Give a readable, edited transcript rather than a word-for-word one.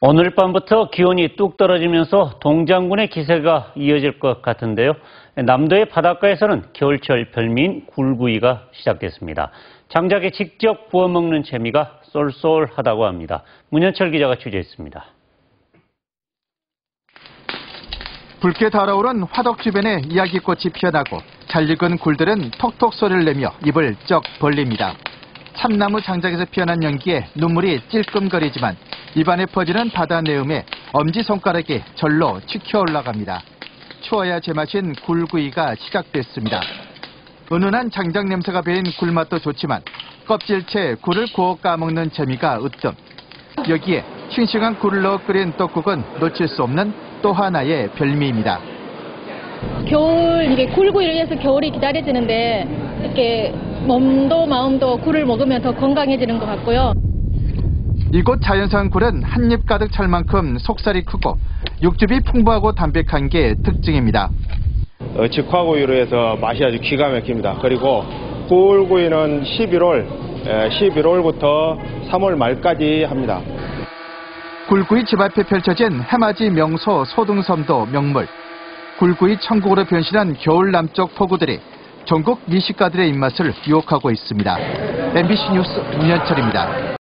오늘 밤부터 기온이 뚝 떨어지면서 동장군의 기세가 이어질 것 같은데요. 남도의 바닷가에서는 겨울철 별미인 굴구이가 시작됐습니다. 장작에 직접 구워 먹는 재미가 쏠쏠하다고 합니다. 문현철 기자가 취재했습니다. 붉게 달아오른 화덕 주변에 이야기꽃이 피어나고 잘 익은 굴들은 톡톡 소리를 내며 입을 쩍 벌립니다. 참나무 장작에서 피어난 연기에 눈물이 찔끔거리지만 입안에 퍼지는 바다 내음에 엄지손가락이 절로 치켜 올라갑니다. 추워야 제맛인 굴구이가 시작됐습니다. 은은한 장작 냄새가 배인 굴맛도 좋지만 껍질째 굴을 구워 까먹는 재미가 으뜸. 여기에 싱싱한 굴을 넣어 끓인 떡국은 놓칠 수 없는 또 하나의 별미입니다. 겨울 이게 굴구이를 위해서 겨울이 기다려지는데 이렇게 몸도 마음도 굴을 먹으면 더 건강해지는 것 같고요. 이곳 자연산 굴은 한입 가득 찰 만큼 속살이 크고 육즙이 풍부하고 담백한 게 특징입니다. 직화구이로 해서 맛이 아주 기가 막힙니다. 그리고 굴구이는 11월부터 3월 말까지 합니다. 굴구이 집 앞에 펼쳐진 해맞이 명소 소등섬도 명물. 굴구이 천국으로 변신한 겨울 남쪽 포구들이 전국 미식가들의 입맛을 유혹하고 있습니다. MBC 뉴스 문현철입니다.